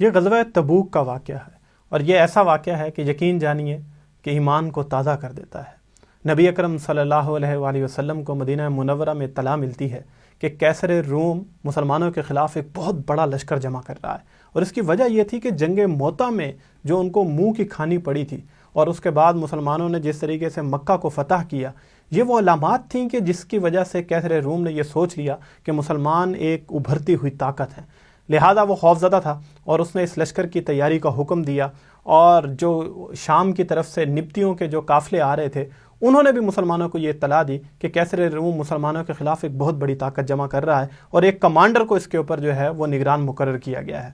یہ غزوہ تبوک کا واقعہ ہے، اور یہ ایسا واقعہ ہے کہ یقین جانیے کہ ایمان کو تازہ کر دیتا ہے۔ نبی اکرم صلی اللہ علیہ وآلہ وسلم کو مدینہ منورہ میں اطلاع ملتی ہے کہ قیصر روم مسلمانوں کے خلاف ایک بہت بڑا لشکر جمع کر رہا ہے، اور اس کی وجہ یہ تھی کہ جنگ موطا میں جو ان کو منہ کی کھانی پڑی تھی، اور اس کے بعد مسلمانوں نے جس طریقے سے مکہ کو فتح کیا، یہ وہ علامات تھیں کہ جس کی وجہ سے قیصر روم نے یہ سوچ لیا کہ مسلمان ایک ابھرتی ہوئی طاقت ہے، لہذا وہ خوفزدہ تھا، اور اس نے اس لشکر کی تیاری کا حکم دیا، اور جو شام کی طرف سے نبطیوں کے جو قافلے آ رہے تھے انہوں نے بھی مسلمانوں کو یہ اطلاع دی کہ قیصر روم مسلمانوں کے خلاف ایک بہت بڑی طاقت جمع کر رہا ہے، اور ایک کمانڈر کو اس کے اوپر جو ہے وہ نگران مقرر کیا گیا ہے۔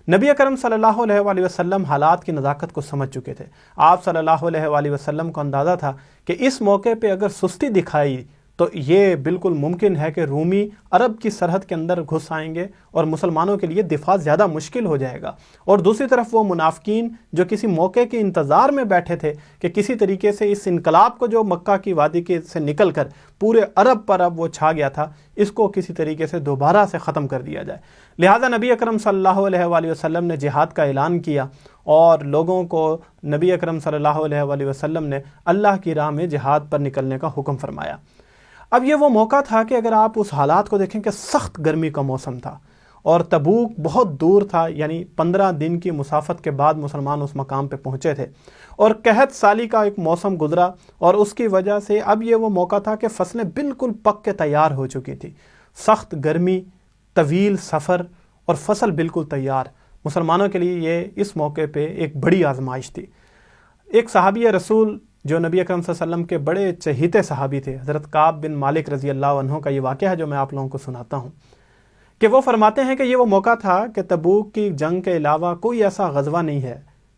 نبی اکرم صلی اللہ علیہ وآلہ وسلم حالات کی نزاکت کو سمجھ چکے تھے۔ آپ صلی اللہ علیہ وآلہ وسلم کو اندازہ تھا کہ اس موقع پہ اگر سستی دکھائی تو یہ بالکل ممکن ہے کہ رومی عرب کی سرحد کے اندر گھس آئیں گے اور مسلمانوں کے لیے دفاع زیادہ مشکل ہو جائے گا، اور دوسری طرف وہ منافقین جو کسی موقع کے انتظار میں بیٹھے تھے کہ کسی طریقے سے اس انقلاب کو جو مکہ کی وادی کے سے نکل کر پورے عرب پر اب وہ چھا گیا تھا، اس کو کسی طریقے سے دوبارہ سے ختم کر دیا جائے، لہذا نبی اکرم صلی اللہ علیہ وآلہ وسلم نے جہاد کا اعلان کیا، اور لوگوں کو نبی اکرم صلی اللہ علیہ وآلہ وسلم نے اللہ کی راہ میں جہاد پر نکلنے کا حکم فرمایا۔ اب یہ وہ موقع تھا کہ اگر آپ اس حالات کو دیکھیں کہ سخت گرمی کا موسم تھا، اور تبوک بہت دور تھا، یعنی 15 دن کی مسافت کے بعد مسلمان اس مقام پہ پہنچے تھے، اور قحط سالی کا ایک موسم گزرا، اور اس کی وجہ سے اب یہ وہ موقع تھا کہ فصلیں بالکل پک کے تیار ہو چکی تھی۔ سخت گرمی، طویل سفر، اور فصل بالکل تیار، مسلمانوں کے لیے یہ اس موقع پہ ایک بڑی آزمائش تھی۔ ایک صحابی رسول جو نبی اکرم صلی اللہ علیہ وسلم کے بڑے چہیتے صحابی تھے، حضرت کعب بن مالک رضی اللہ عنہ کا یہ واقعہ ہے جو میں آپ لوگوں کو سناتا ہوں، کہ وہ فرماتے ہیں کہ یہ وہ موقع تھا کہ تبوک کی جنگ کے علاوہ کوئی ایسا غزوہ نہیں ہے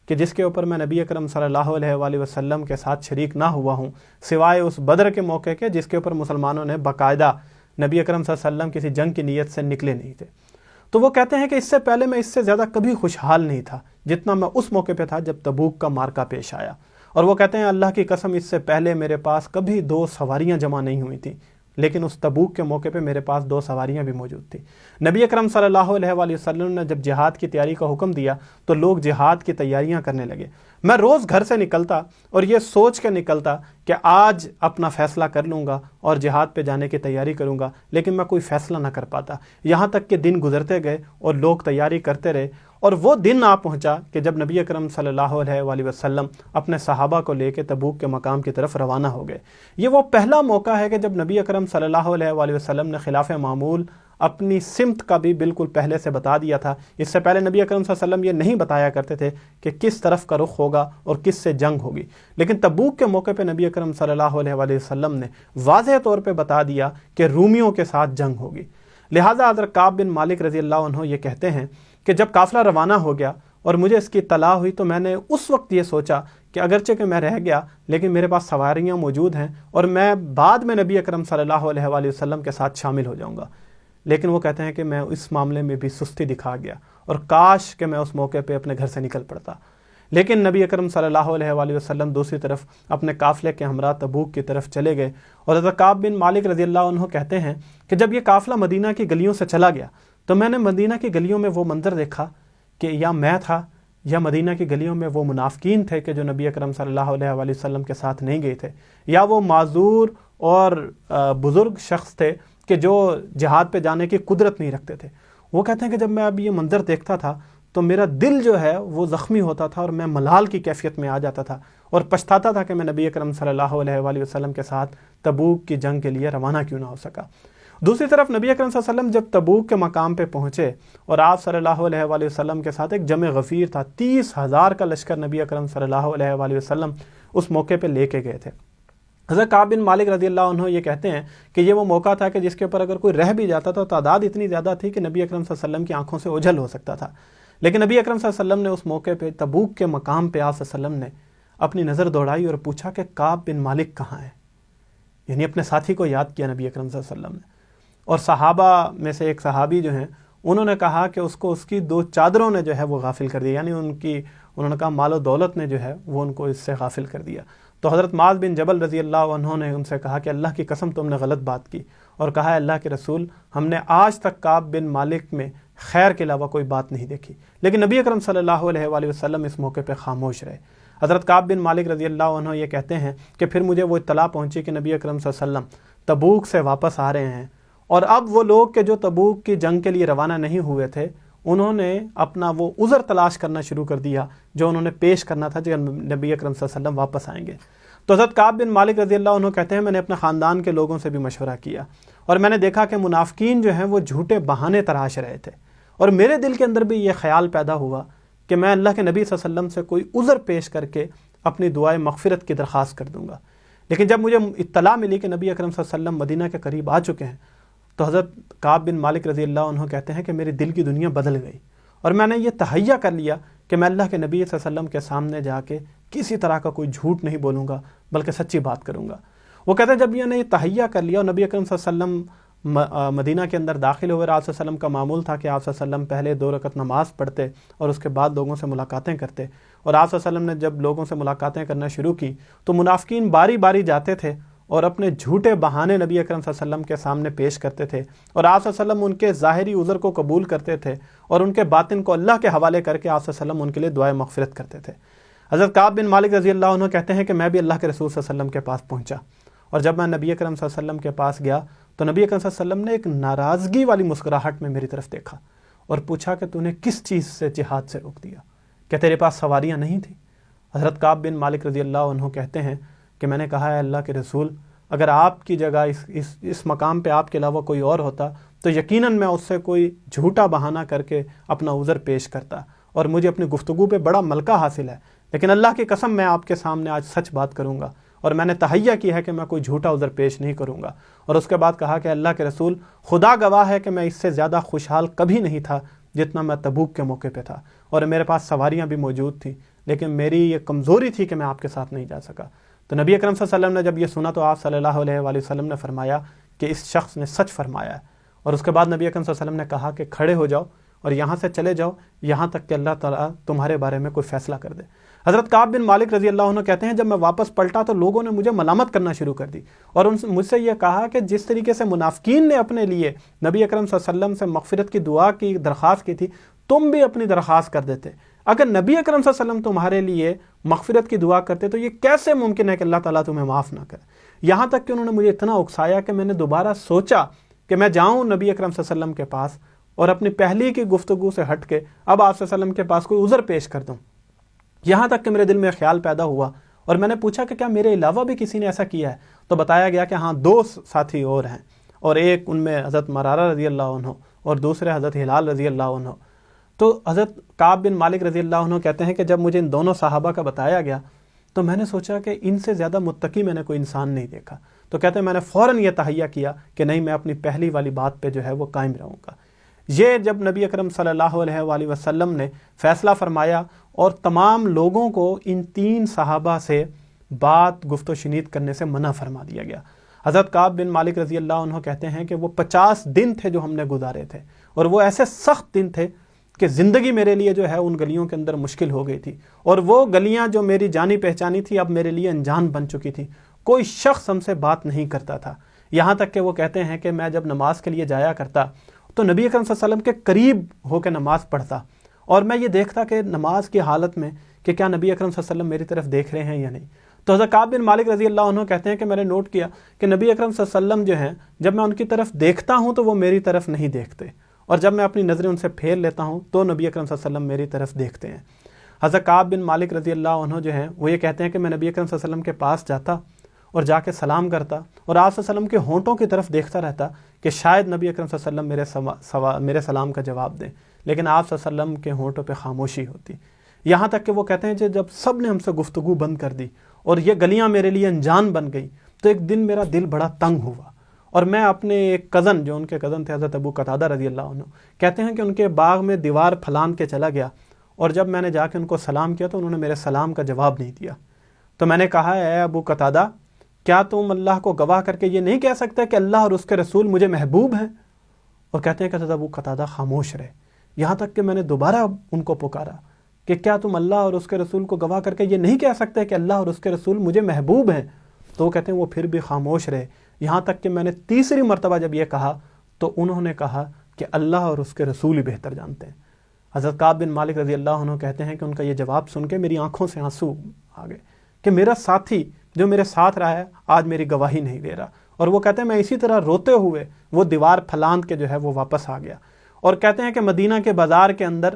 کہ جس کے اوپر میں نبی اکرم صلی اللہ علیہ وآلہ وسلم کے ساتھ شریک نہ ہوا ہوں، سوائے اس بدر کے موقع کے جس کے اوپر مسلمانوں نے باقاعدہ نبی اکرم صلی اللہ علیہ وسلم کسی جنگ کی نیت سے نکلے نہیں تھے۔ تو وہ کہتے ہیں کہ اس سے پہلے میں اس سے زیادہ کبھی خوشحال نہیں تھا جتنا میں اس موقع پہ تھا جب تبوک کا معرکہ پیش آیا، اور وہ کہتے ہیں اللہ کی قسم اس سے پہلے میرے پاس کبھی 2 سواریاں جمع نہیں ہوئی تھیں، لیکن اس تبوک کے موقع پہ میرے پاس 2 سواریاں بھی موجود تھیں۔ نبی اکرم صلی اللہ علیہ وآلہ وسلم نے جب جہاد کی تیاری کا حکم دیا تو لوگ جہاد کی تیاریاں کرنے لگے۔ میں روز گھر سے نکلتا اور یہ سوچ کے نکلتا کہ آج اپنا فیصلہ کر لوں گا اور جہاد پہ جانے کی تیاری کروں گا، لیکن میں کوئی فیصلہ نہ کر پاتا، یہاں تک کہ دن گزرتے گئے اور لوگ تیاری کرتے رہے، اور وہ دن آ پہنچا کہ جب نبی اکرم صلی اللہ علیہ وآلہ وسلم اپنے صحابہ کو لے کے تبوک کے مقام کی طرف روانہ ہو گئے۔ یہ وہ پہلا موقع ہے کہ جب نبی اکرم صلی اللہ علیہ وآلہ وسلم نے خلاف معمول اپنی سمت کا بھی بالکل پہلے سے بتا دیا تھا۔ اس سے پہلے نبی اکرم صلی اللہ علیہ وسلم یہ نہیں بتایا کرتے تھے کہ کس طرف کا رخ ہوگا اور کس سے جنگ ہوگی، لیکن تبوک کے موقع پہ نبی اکرم صلی اللہ علیہ وآلہ وسلم نے واضح طور پہ بتا دیا کہ رومیوں کے ساتھ جنگ ہوگی۔ لہٰذا حضرت کعب بن مالک رضی اللہ عنہ یہ کہتے ہیں کہ جب قافلہ روانہ ہو گیا اور مجھے اس کی اطلاع ہوئی تو میں نے اس وقت یہ سوچا کہ اگرچہ کہ میں رہ گیا لیکن میرے پاس سواریاں موجود ہیں اور میں بعد میں نبی اکرم صلی اللہ علیہ وآلہ وسلم کے ساتھ شامل ہو جاؤں گا، لیکن وہ کہتے ہیں کہ میں اس معاملے میں بھی سستی دکھا گیا، اور کاش کہ میں اس موقع پہ اپنے گھر سے نکل پڑتا۔ لیکن نبی اکرم صلی اللہ علیہ وآلہ وسلم دوسری طرف اپنے قافلے کے ہمراہ تبوک کی طرف چلے گئے، اور حضرت کعب بن مالک رضی اللہ عنہ کہتے ہیں کہ جب یہ قافلہ مدینہ کی گلیوں سے چلا گیا تو میں نے مدینہ کی گلیوں میں وہ منظر دیکھا کہ یا میں تھا یا مدینہ کی گلیوں میں وہ منافقین تھے کہ جو نبی اکرم صلی اللہ علیہ وآلہ وسلم کے ساتھ نہیں گئے تھے، یا وہ معذور اور بزرگ شخص تھے کہ جو جہاد پہ جانے کی قدرت نہیں رکھتے تھے۔ وہ کہتے ہیں کہ جب میں اب یہ منظر دیکھتا تھا تو میرا دل جو ہے وہ زخمی ہوتا تھا، اور میں ملال کی کیفیت میں آ جاتا تھا اور پچھتاتا تھا کہ میں نبی اکرم صلی اللہ علیہ وآلہ وسلم کے ساتھ تبوک کی جنگ کے لیے روانہ کیوں نہ ہو سکا۔ دوسری طرف نبی اکرم صلی اللہ علیہ وسلم جب تبوک کے مقام پہ پہنچے اور آپ صلی اللہ علیہ وآلہ وسلم کے ساتھ ایک جمع غفیر تھا، 30,000 کا لشکر نبی اکرم صلی اللہ علیہ وآلہ وسلم اس موقع پہ لے کے گئے تھے۔ حضرت کعب بن مالک رضی اللہ عنہ یہ کہتے ہیں کہ یہ وہ موقع تھا کہ جس کے اوپر اگر کوئی رہ بھی جاتا تو تعداد اتنی زیادہ تھی کہ نبی اکرم صلی اللہ علیہ وسلم کی آنکھوں سے اوجھل ہو سکتا تھا، لیکن نبی اکرم صلی اللہ علیہ وسلم نے اس موقع پہ تبوک کے مقام پہ آپ صلی اللہ علیہ وسلم نے اپنی نظر دوڑائی اور پوچھا کہ کعب بن مالک کہاں ہے، یعنی اپنے ساتھی کو یاد کیا نبی اکرم صلی اللہ علیہ وسلم نے۔ اور صحابہ میں سے ایک صحابی جو ہیں انہوں نے کہا کہ اس کو اس کی 2 چادروں نے جو ہے وہ غافل کر دیا، یعنی انہوں نے کہا مال و دولت نے جو ہے وہ ان کو اس سے غافل کر دیا۔ تو حضرت معاذ بن جبل رضی اللہ عنہ نے ان سے کہا کہ اللہ کی قسم تم نے غلط بات کی، اور کہا اللہ کے رسول ہم نے آج تک کعب بن مالک میں خیر کے علاوہ کوئی بات نہیں دیکھی، لیکن نبی اکرم صلی اللہ علیہ وآلہ وسلم اس موقع پہ خاموش رہے۔ حضرت کعب بن مالک رضی اللہ عنہ یہ کہتے ہیں کہ پھر مجھے وہ اطلاع پہنچی کہ نبی اکرم صلی اللہ علیہ وسلم تبوک سے واپس آ رہے ہیں، اور اب وہ لوگ کہ جو تبوک کی جنگ کے لیے روانہ نہیں ہوئے تھے، انہوں نے اپنا وہ عذر تلاش کرنا شروع کر دیا جو انہوں نے پیش کرنا تھا جب نبی اکرم صلی اللہ علیہ وسلم واپس آئیں گے۔ تو حضرت کعب بن مالک رضی اللہ عنہ کہتے ہیں میں نے اپنے خاندان کے لوگوں سے بھی مشورہ کیا، اور میں نے دیکھا کہ منافقین جو ہیں وہ جھوٹے بہانے تراش رہے تھے، اور میرے دل کے اندر بھی یہ خیال پیدا ہوا کہ میں اللہ کے نبی صلی اللہ علیہ وسلم سے کوئی عذر پیش کر کے اپنی دعائے مغفرت کی درخواست کر دوں گا۔ لیکن جب مجھے اطلاع ملی کہ نبی اکرم صلی اللہ علیہ وسلم مدینہ کے قریب آ چکے ہیں، تو حضرت کعب بن مالک رضی اللہ عنہ کہتے ہیں کہ میری دل کی دنیا بدل گئی، اور میں نے یہ تہیہ کر لیا کہ میں اللہ کے نبی صلی اللہ علیہ وسلم کے سامنے جا کے کسی طرح کا کوئی جھوٹ نہیں بولوں گا بلکہ سچی بات کروں گا۔ وہ کہتے ہیں جب میں نے یہ تہیہ کر لیا اور نبی اکرم صلی اللہ علیہ وسلم مدینہ کے اندر داخل ہوئے، آپ صلی اللہ علیہ وسلم کا معمول تھا کہ آپ صلی اللہ علیہ وسلم پہلے 2 رکعت نماز پڑھتے اور اس کے بعد لوگوں سے ملاقاتیں کرتے، اور آپ صلی اللہ علیہ وسلم نے جب لوگوں سے ملاقاتیں کرنا شروع کی تو منافقین باری باری جاتے تھے اور اپنے جھوٹے بہانے نبی اکرم صلی اللہ علیہ وسلم کے سامنے پیش کرتے تھے، اور آپ صلی اللہ علیہ وسلم ان کے ظاہری عذر کو قبول کرتے تھے اور ان کے باطن کو اللہ کے حوالے کر کے آپ صلی اللہ علیہ وسلم ان کے لیے دعائے مغفرت کرتے تھے۔ حضرت کعب بن مالک رضی اللہ عنہ کہتے ہیں کہ میں بھی اللہ کے رسول صلی اللہ علیہ وسلم کے پاس پہنچا، اور جب میں نبی اکرم صلی اللہ علیہ وسلم کے پاس گیا تو نبی اکرم صلی اللہ علیہ وسلم نے ایک ناراضگی والی مسکراہٹ میں میری طرف دیکھا اور پوچھا کہ تو نے کس چیز سے جہاد سے روک دیا؟ کہ تیرے پاس سواریاں نہیں تھیں؟ حضرت کعب بن مالک رضی اللہ عنہ کہتے ہیں کہ میں نے کہا ہے اللہ کے رسول، اگر آپ کی جگہ اس مقام پہ آپ کے علاوہ کوئی اور ہوتا تو یقیناً میں اس سے کوئی جھوٹا بہانہ کر کے اپنا عذر پیش کرتا، اور مجھے اپنی گفتگو پہ بڑا ملکہ حاصل ہے، لیکن اللہ کی قسم میں آپ کے سامنے آج سچ بات کروں گا، اور میں نے تہیہ کی ہے کہ میں کوئی جھوٹا عذر پیش نہیں کروں گا۔ اور اس کے بعد کہا کہ اللہ کے رسول خدا گواہ ہے کہ میں اس سے زیادہ خوشحال کبھی نہیں تھا جتنا میں تبوک کے موقع پہ تھا، اور میرے پاس سواریاں بھی موجود تھیں، لیکن میری یہ کمزوری تھی کہ میں آپ کے ساتھ نہیں جا سکا۔ تو نبی اکرم صلی اللہ علیہ وسلم نے جب یہ سنا تو آپ صلی اللہ علیہ وآلہ وسلم نے فرمایا کہ اس شخص نے سچ فرمایا ہے، اور اس کے بعد نبی اکرم صلی اللہ علیہ وسلم نے کہا کہ کھڑے ہو جاؤ اور یہاں سے چلے جاؤ یہاں تک کہ اللہ تعالیٰ تمہارے بارے میں کوئی فیصلہ کر دے۔ حضرت کعب بن مالک رضی اللہ عنہ کہتے ہیں جب میں واپس پلٹا تو لوگوں نے مجھے ملامت کرنا شروع کر دی، اور مجھ سے یہ کہا کہ جس طریقے سے منافقین نے اپنے لیے نبی اکرم صلی اللہ علیہ وسلم سے مغفرت کی دعا کی درخواست کی تھی، تم بھی اپنی درخواست کر دیتے۔ اگر نبی اکرم صلی اللہ علیہ وسلم تمہارے لیے مغفرت کی دعا کرتے تو یہ کیسے ممکن ہے کہ اللہ تعالیٰ تمہیں معاف نہ کرے؟ یہاں تک کہ انہوں نے مجھے اتنا اکسایا کہ میں نے دوبارہ سوچا کہ میں جاؤں نبی اکرم صلی اللہ علیہ وسلم کے پاس اور اپنی پہلی کی گفتگو سے ہٹ کے اب آپ صلی اللہ علیہ وسلم کے پاس کوئی عذر پیش کر دوں۔ یہاں تک کہ میرے دل میں خیال پیدا ہوا اور میں نے پوچھا کہ کیا میرے علاوہ بھی کسی نے ایسا کیا ہے؟ تو بتایا گیا کہ ہاں 2 ساتھی اور ہیں، اور ایک ان میں حضرت مرارہ رضی اللہ عنہ اور دوسرے حضرت ہلال رضی اللہ عنہ۔ تو حضرت کعب بن مالک رضی اللہ عنہ کہتے ہیں کہ جب مجھے ان دونوں صحابہ کا بتایا گیا تو میں نے سوچا کہ ان سے زیادہ متقی میں نے کوئی انسان نہیں دیکھا، تو کہتے ہیں میں نے فوراً یہ تہیہ کیا کہ نہیں، میں اپنی پہلی والی بات پہ جو ہے وہ قائم رہوں گا۔ یہ جب نبی اکرم صلی اللہ علیہ وآلہ وسلم نے فیصلہ فرمایا اور تمام لوگوں کو ان 3 صحابہ سے بات گفت و شنید کرنے سے منع فرما دیا گیا۔ حضرت کعب بن مالک رضی اللہ عنہ کہتے ہیں کہ وہ 50 دن تھے جو ہم نے گزارے تھے، اور وہ ایسے سخت دن تھے کہ زندگی میرے لیے جو ہے ان گلیوں کے اندر مشکل ہو گئی تھی، اور وہ گلیاں جو میری جانی پہچانی تھی اب میرے لیے انجان بن چکی تھی، کوئی شخص ہم سے بات نہیں کرتا تھا۔ یہاں تک کہ وہ کہتے ہیں کہ میں جب نماز کے لیے جایا کرتا تو نبی اکرم صلی اللہ علیہ وسلم کے قریب ہو کے نماز پڑھتا، اور میں یہ دیکھتا کہ نماز کی حالت میں کہ کیا نبی اکرم صلی اللہ علیہ وسلم میری طرف دیکھ رہے ہیں یا نہیں۔ تو حضرت کعب بن مالک رضی اللہ عنہ کہتے ہیں کہ میں نے نوٹ کیا کہ نبی اکرم صلی اللہ علیہ وسلم جو ہیں جب میں ان کی طرف دیکھتا ہوں تو وہ میری طرف نہیں دیکھتے، اور جب میں اپنی نظریں ان سے پھیر لیتا ہوں تو نبی اکرم صلی اللہ علیہ وسلم میری طرف دیکھتے ہیں۔ حضرت کعب بن مالک رضی اللہ عنہ جو ہیں وہ یہ کہتے ہیں کہ میں نبی اکرم صلی اللہ علیہ وسلم کے پاس جاتا اور جا کے سلام کرتا، اور آپ صلی اللہ علیہ وسلم کے ہونٹوں کی طرف دیکھتا رہتا کہ شاید نبی اکرم صلی اللہ علیہ وسلم میرے سلام کا جواب دیں، لیکن آپ صلی اللہ علیہ وسلم کے ہونٹوں پہ خاموشی ہوتی۔ یہاں تک کہ وہ کہتے ہیں کہ جب سب نے ہم سے گفتگو بند کر دی اور یہ گلیاں میرے لیے انجان بن گئی تو ایک دن میرا دل بڑا تنگ ہوا، اور میں اپنے ایک کزن جو ان کے کزن تھے حضرت ابو قتادہ رضی اللہ عنہ، کہتے ہیں کہ ان کے باغ میں دیوار پھلان کے چلا گیا، اور جب میں نے جا کے ان کو سلام کیا تو انہوں نے میرے سلام کا جواب نہیں دیا۔ تو میں نے کہا اے ابو قتادہ، کیا تم اللہ کو گواہ کر کے یہ نہیں کہہ سکتے کہ اللہ اور اس کے رسول مجھے محبوب ہیں؟ اور کہتے ہیں کہ حضرت ابو قتادہ خاموش رہے، یہاں تک کہ میں نے دوبارہ ان کو پکارا کہ کیا تم اللہ اور اس کے رسول کو گواہ کر کے یہ نہیں کہہ سکتے کہ اللہ اور اس کے رسول مجھے محبوب ہیں؟ تو وہ کہتے ہیں وہ پھر بھی خاموش رہے، یہاں تک کہ میں نے تیسری مرتبہ جب یہ کہا تو انہوں نے کہا کہ اللہ اور اس کے رسول ہی بہتر جانتے ہیں۔ حضرت کعب بن مالک رضی اللہ عنہ کہتے ہیں کہ ان کا یہ جواب سن کے میری آنکھوں سے آنسو آ گئے کہ میرا ساتھی جو میرے ساتھ رہا ہے آج میری گواہی نہیں دے رہا۔ اور وہ کہتے ہیں میں اسی طرح روتے ہوئے وہ دیوار پھلاند کے جو ہے وہ واپس آ گیا، اور کہتے ہیں کہ مدینہ کے بازار کے اندر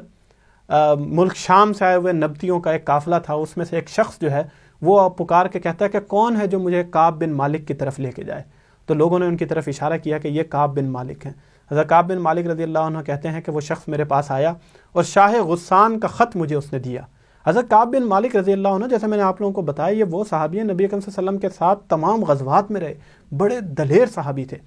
ملک شام سے آئے ہوئے نبتیوں کا ایک قافلہ تھا، اس میں سے ایک شخص جو ہے وہ پکار کے کہتا ہے کہ کون ہے جو مجھے کعب بن مالک کی طرف لے کے جائے؟ تو لوگوں نے ان کی طرف اشارہ کیا کہ یہ کعب بن مالک ہیں۔ حضرت کعب بن مالک رضی اللہ عنہ کہتے ہیں کہ وہ شخص میرے پاس آیا اور شاہ غسان کا خط مجھے اس نے دیا۔ حضرت کعب بن مالک رضی اللہ عنہ، جیسے میں نے آپ لوگوں کو بتایا، یہ وہ صحابی ہیں نبی اکرم صلی اللہ علیہ وسلم کے ساتھ تمام غزوات میں رہے، بڑے دلیر صحابی تھے۔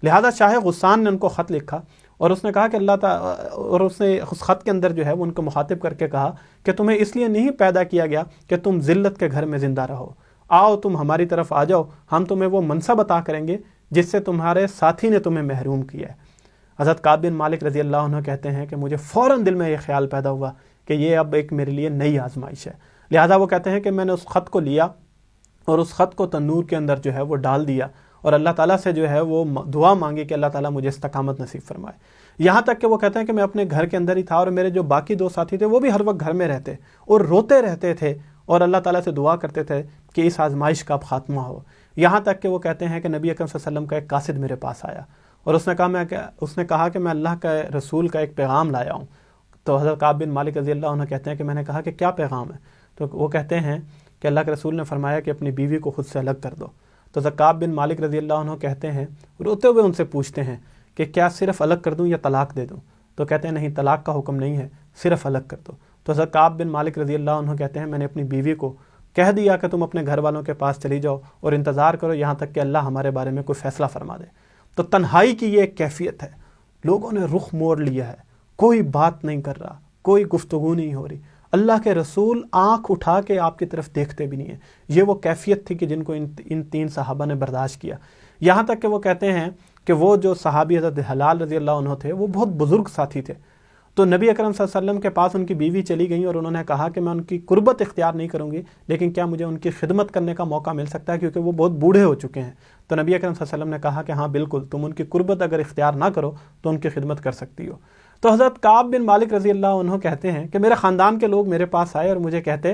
لہذا شاہ غسان نے ان کو خط لکھا اور اس نے کہا کہ اللہ تعالیٰ، اور اس نے اس خط کے اندر جو ہے وہ ان کو مخاطب کر کے کہا کہ تمہیں اس لیے نہیں پیدا کیا گیا کہ تم ذلت کے گھر میں زندہ رہو، آؤ تم ہماری طرف آ جاؤ، ہم تمہیں وہ منصب عطا کریں گے جس سے تمہارے ساتھی نے تمہیں محروم کیا ہے۔ حضرت کعب بن مالک رضی اللہ عنہ کہتے ہیں کہ مجھے فوراً دل میں یہ خیال پیدا ہوا کہ یہ اب ایک میرے لیے نئی آزمائش ہے۔ لہذا وہ کہتے ہیں کہ میں نے اس خط کو لیا اور اس خط کو تنور کے اندر جو ہے وہ ڈال دیا اور اللہ تعالیٰ سے جو ہے وہ دعا مانگی کہ اللہ تعالیٰ مجھے استقامت نصیب فرمائے۔ یہاں تک کہ وہ کہتے ہیں کہ میں اپنے گھر کے اندر ہی تھا اور میرے جو باقی دو ساتھی تھے وہ بھی ہر وقت گھر میں رہتے اور روتے رہتے تھے اور اللہ تعالیٰ سے دعا کرتے تھے کہ اس آزمائش کا اب خاتمہ ہو۔ یہاں تک کہ وہ کہتے ہیں کہ نبی اکرم صلی اللہ علیہ وسلم کا ایک قاصد میرے پاس آیا اور اس نے کہا کہ میں اللہ کا رسول کا ایک پیغام لایا ہوں۔ تو حضرت کعب بن مالک رضی اللہ عنہ کہتے ہیں کہ میں نے کہا کہ کیا پیغام ہے؟ تو وہ کہتے ہیں کہ اللہ کے رسول نے فرمایا کہ اپنی بیوی کو خود سے الگ کر دو۔ تو حضرت کعب بن مالک رضی اللہ عنہ کہتے ہیں، روتے ہوئے ان سے پوچھتے ہیں کہ کیا صرف الگ کر دوں یا طلاق دے دوں؟ تو کہتے ہیں نہیں، طلاق کا حکم نہیں ہے، صرف الگ کر دو۔ تو حضرت کعب بن مالک رضی اللہ عنہ کہتے ہیں میں نے اپنی بیوی کو کہہ دیا کہ تم اپنے گھر والوں کے پاس چلی جاؤ اور انتظار کرو یہاں تک کہ اللہ ہمارے بارے میں کوئی فیصلہ فرما دے۔ تو تنہائی کی یہ ایک کیفیت ہے، لوگوں نے رخ موڑ لیا ہے، کوئی بات نہیں کر رہا، کوئی گفتگو نہیں ہو رہی، اللہ کے رسول آنکھ اٹھا کے آپ کی طرف دیکھتے بھی نہیں ہیں۔ یہ وہ کیفیت تھی کہ جن کو ان تین صحابہ نے برداشت کیا۔ یہاں تک کہ وہ کہتے ہیں کہ وہ جو صحابی حضرت حلال رضی اللہ عنہ تھے وہ بہت بزرگ ساتھی تھے، تو نبی اکرم صلی اللہ علیہ وسلم کے پاس ان کی بیوی چلی گئیں اور انہوں نے کہا کہ میں ان کی قربت اختیار نہیں کروں گی، لیکن کیا مجھے ان کی خدمت کرنے کا موقع مل سکتا ہے کیونکہ وہ بہت بوڑھے ہو چکے ہیں؟ تو نبی اکرم صلی اللہ علیہ وسلم نے کہا کہ ہاں بالکل، تم ان کی قربت اگر اختیار نہ کرو تو ان کی خدمت کر سکتی ہو۔ تو حضرت کعب بن مالک رضی اللہ عنہ کہتے ہیں کہ میرے خاندان کے لوگ میرے پاس آئے اور مجھے کہتے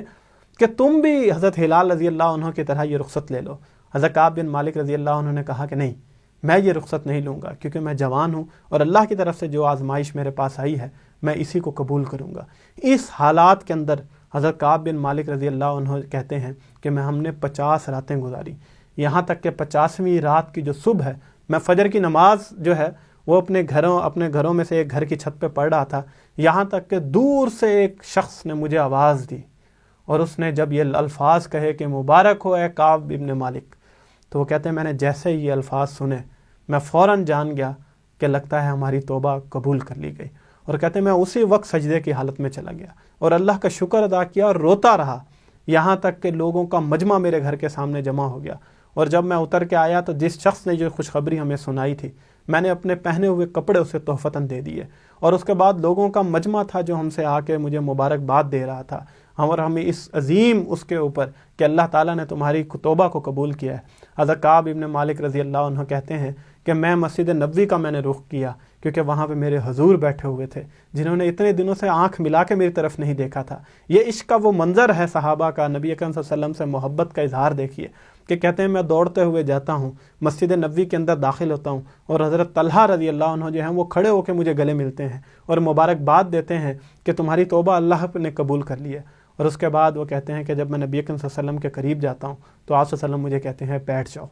کہ تم بھی حضرت ہلال رضی اللہ عنہ کی طرح یہ رخصت لے لو۔ حضرت کعب بن مالک رضی اللہ عنہ نے کہا کہ نہیں، میں یہ رخصت نہیں لوں گا کیونکہ میں جوان ہوں اور اللہ کی طرف سے جو آزمائش میرے پاس آئی ہے میں اسی کو قبول کروں گا۔ اس حالات کے اندر حضرت کعب بن مالک رضی اللہ عنہ کہتے ہیں کہ ہم نے 50 راتیں گزاری، یہاں تک کہ 50ویں رات کی جو صبح ہے، میں فجر کی نماز جو ہے وہ اپنے گھروں میں سے ایک گھر کی چھت پہ پڑھ رہا تھا، یہاں تک کہ دور سے ایک شخص نے مجھے آواز دی اور اس نے جب یہ الفاظ کہے کہ مبارک ہو اے کعب ابن مالک، تو وہ کہتے ہیں میں نے جیسے ہی یہ الفاظ سنے میں فوراً جان گیا کہ لگتا ہے ہماری توبہ قبول کر لی گئی، اور کہتے ہیں میں اسی وقت سجدے کی حالت میں چلا گیا اور اللہ کا شکر ادا کیا اور روتا رہا، یہاں تک کہ لوگوں کا مجمع میرے گھر کے سامنے جمع ہو گیا، اور جب میں اتر کے آیا تو جس شخص نے جو خوشخبری ہمیں سنائی تھی میں نے اپنے پہنے ہوئے کپڑے اسے تحفتاً دے دیے، اور اس کے بعد لوگوں کا مجمع تھا جو ہم سے آ کے مجھے مبارکباد دے رہا تھا، اور ہمیں اس عظیم اس کے اوپر کہ اللہ تعالیٰ نے تمہاری توبہ کو قبول کیا ہے۔ حضرت کعب ابن مالک رضی اللہ عنہ کہتے ہیں کہ میں مسجد نبوی کا میں نے رخ کیا کیونکہ وہاں پہ میرے حضور بیٹھے ہوئے تھے جنہوں نے اتنے دنوں سے آنکھ ملا کے میری طرف نہیں دیکھا تھا۔ یہ عشق کا وہ منظر ہے صحابہ کا، نبی اکرم صلی اللہ علیہ وسلم سے محبت کا اظہار دیکھیے کہ کہتے ہیں میں دوڑتے ہوئے جاتا ہوں، مسجد نبوی کے اندر داخل ہوتا ہوں اور حضرت طلحہ رضی اللہ عنہ جو ہیں وہ کھڑے ہو کے مجھے گلے ملتے ہیں اور مبارکباد دیتے ہیں کہ تمہاری توبہ اللہ نے قبول کر لی ہے۔ اور اس کے بعد وہ کہتے ہیں کہ جب میں نبی اکرم صلی اللہ علیہ وسلم کے قریب جاتا ہوں تو آپ صلی اللہ علیہ وسلم مجھے کہتے ہیں بیٹھ جاؤ،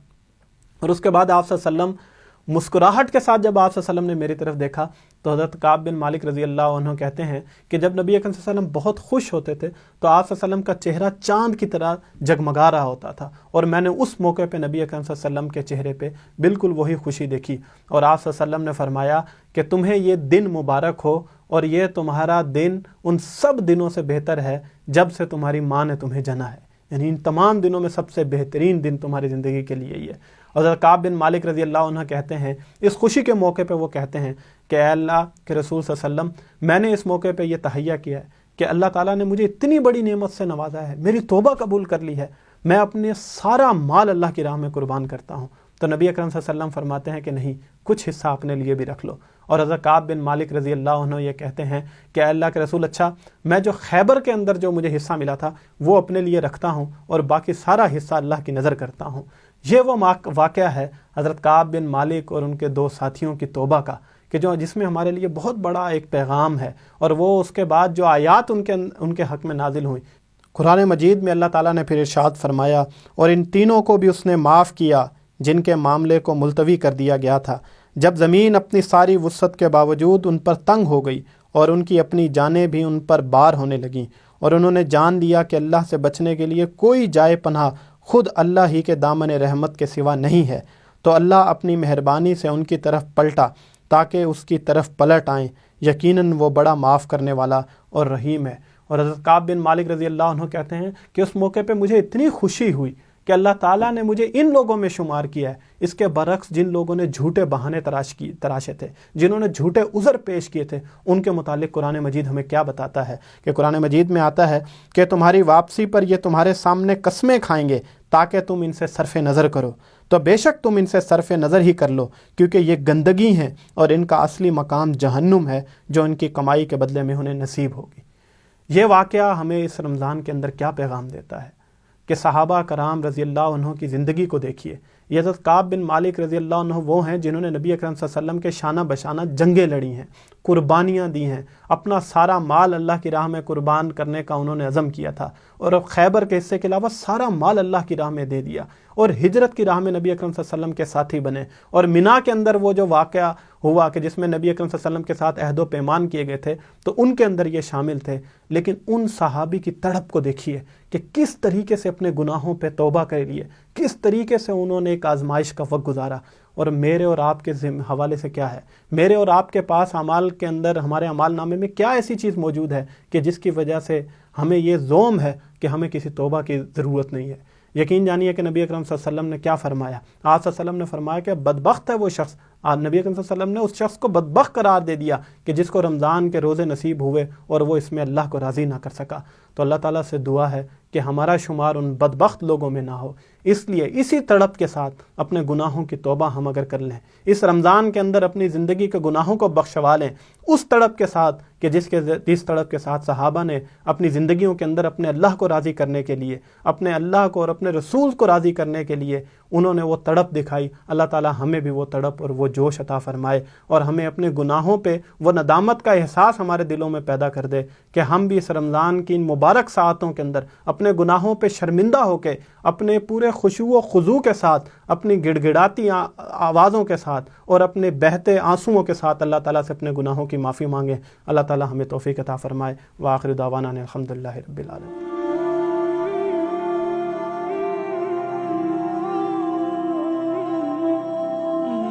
اور اس کے بعد آپ صلی اللہ علیہ وسلم مسکراہٹ کے ساتھ جب آپ صلی اللہ علیہ وسلم نے میری طرف دیکھا تو حضرت کعب بن مالک رضی اللہ عنہ کہتے ہیں کہ جب نبی اکرم صلی اللہ علیہ وسلم بہت خوش ہوتے تھے تو آپ صلی اللہ علیہ وسلم کا چہرہ چاند کی طرح جگمگا رہا ہوتا تھا، اور میں نے اس موقع پہ نبی اکرم صلی اللہ علیہ وسلم کے چہرے پہ بالکل وہی خوشی دیکھی، اور آپ صلی اللہ علیہ وسلم نے فرمایا کہ تمہیں یہ دن مبارک ہو، اور یہ تمہارا دن ان سب دنوں سے بہتر ہے جب سے تمہاری ماں نے تمہیں جنا ہے، یعنی ان تمام دنوں میں سب سے بہترین دن تمہاری زندگی کے لیے ہی ہے۔ حضرت کعب بن مالک رضی اللہ عنہ کہتے ہیں اس خوشی کے موقع پہ وہ کہتے ہیں کہ اے اللہ کے رسول صلی اللہ علیہ وسلم، میں نے اس موقع پہ یہ تہیہ کیا ہے کہ اللہ تعالیٰ نے مجھے اتنی بڑی نعمت سے نوازا ہے، میری توبہ قبول کر لی ہے، میں اپنے سارا مال اللہ کی راہ میں قربان کرتا ہوں تو نبی اکرم صلی اللہ علیہ وسلم فرماتے ہیں کہ نہیں، کچھ حصہ اپنے لیے بھی رکھ لو۔ اور حضرت کعب بن مالک رضی اللہ عنہ یہ کہتے ہیں کہ اللہ کے رسول، اچھا میں جو خیبر کے اندر جو مجھے حصہ ملا تھا وہ اپنے لیے رکھتا ہوں اور باقی سارا حصہ اللہ کی نظر کرتا ہوں۔ یہ وہ واقعہ ہے حضرت کعب بن مالک اور ان کے دو ساتھیوں کی توبہ کا، کہ جس میں ہمارے لیے بہت بڑا ایک پیغام ہے، اور وہ اس کے بعد جو آیات ان کے حق میں نازل ہوئیں۔ قرآن مجید میں اللہ تعالیٰ نے پھر ارشاد فرمایا، اور ان تینوں کو بھی اس نے معاف کیا جن کے معاملے کو ملتوی کر دیا گیا تھا، جب زمین اپنی ساری وسعت کے باوجود ان پر تنگ ہو گئی اور ان کی اپنی جانیں بھی ان پر بار ہونے لگیں، اور انہوں نے جان لیا کہ اللہ سے بچنے کے لیے کوئی جائے پناہ خود اللہ ہی کے دامن رحمت کے سوا نہیں ہے، تو اللہ اپنی مہربانی سے ان کی طرف پلٹا تاکہ اس کی طرف پلٹ آئیں، یقیناً وہ بڑا معاف کرنے والا اور رحیم ہے۔ اور حضرت کعب بن مالک رضی اللہ عنہ کہتے ہیں کہ اس موقع پہ مجھے اتنی خوشی ہوئی کہ اللہ تعالیٰ نے مجھے ان لوگوں میں شمار کیا ہے، اس کے برعکس جن لوگوں نے جھوٹے بہانے تراشے تھے، جنہوں نے جھوٹے عذر پیش کیے تھے، ان کے متعلق قرآن مجید ہمیں کیا بتاتا ہے کہ قرآن مجید میں آتا ہے کہ تمہاری واپسی پر یہ تمہارے سامنے قسمیں کھائیں گے تاکہ تم ان سے صرف نظر کرو، تو بے شک تم ان سے صرف نظر ہی کر لو، کیونکہ یہ گندگی ہیں اور ان کا اصلی مقام جہنم ہے جو ان کی کمائی کے بدلے میں انہیں نصیب ہوگی۔ یہ واقعہ ہمیں اس رمضان کے اندر کیا پیغام دیتا ہے کہ صحابہ کرام رضی اللہ عنہ کی زندگی کو دیکھیے۔ یہ حضرت کعب بن مالک رضی اللہ عنہ وہ ہیں جنہوں نے نبی اکرم صلی اللہ علیہ وسلم کے شانہ بشانہ جنگیں لڑی ہیں، قربانیاں دی ہیں، اپنا سارا مال اللہ کی راہ میں قربان کرنے کا انہوں نے عزم کیا تھا، اور خیبر کے حصے کے علاوہ سارا مال اللہ کی راہ میں دے دیا، اور ہجرت کی راہ میں نبی اکرم صلی اللہ علیہ وسلم کے ساتھی بنے۔ اور مینا کے اندر وہ جو واقعہ ہوا کہ جس میں نبی اکرم صلی اللہ علیہ وسلم کے ساتھ عہد و پیمان کیے گئے تھے، تو ان کے اندر یہ شامل تھے۔ لیکن ان صحابی کی تڑپ کو دیکھیے کہ کس طریقے سے اپنے گناہوں پہ توبہ کر لیے، کس طریقے سے انہوں نے ایک آزمائش کا وقت گزارا۔ اور میرے اور آپ کے حوالے سے کیا ہے؟ میرے اور آپ کے پاس اعمال کے اندر، ہمارے اعمال نامے میں کیا ایسی چیز موجود ہے کہ جس کی وجہ سے ہمیں یہ زوم ہے کہ ہمیں کسی توبہ کی ضرورت نہیں ہے؟ یقین جانیے کہ نبی اکرم صلی اللہ علیہ وسلم نے کیا فرمایا۔ آپ صلی اللہ علیہ وسلم نے فرمایا کہ بدبخت ہے وہ شخص، نبی اکرم صلی اللہ علیہ وسلم نے اس شخص کو بدبخت قرار دے دیا کہ جس کو رمضان کے روزے نصیب ہوئے اور وہ اس میں اللہ کو راضی نہ کر سکا۔ تو اللہ تعالیٰ سے دعا ہے کہ ہمارا شمار ان بدبخت لوگوں میں نہ ہو۔ اس لیے اسی تڑپ کے ساتھ اپنے گناہوں کی توبہ ہم اگر کر لیں، اس رمضان کے اندر اپنی زندگی کے گناہوں کو بخشوا لیں، اس تڑپ کے ساتھ کہ جس تڑپ کے ساتھ صحابہ نے اپنی زندگیوں کے اندر اپنے اللہ کو راضی کرنے کے لیے، اپنے اللہ کو اور اپنے رسول کو راضی کرنے کے لیے انہوں نے وہ تڑپ دکھائی۔ اللہ تعالیٰ ہمیں بھی وہ تڑپ اور وہ جوش عطا فرمائے، اور ہمیں اپنے گناہوں پہ وہ ندامت کا احساس ہمارے دلوں میں پیدا کر دے کہ ہم بھی اس رمضان کی ان مبارک ساعتوں کے اندر اپنے گناہوں پہ شرمندہ ہو کے، اپنے پورے خشوع و خضوع کے ساتھ، اپنی گڑ گڑاتی آوازوں کے ساتھ اور اپنے بہتے آنسوؤں کے ساتھ اللہ تعالیٰ سے اپنے گناہوں کی معافی مانگیں۔ اللہ تعالیٰ ہمیں توفیق عطا فرمائے۔ وآخر دعوانا الحمدللہ رب العالمین۔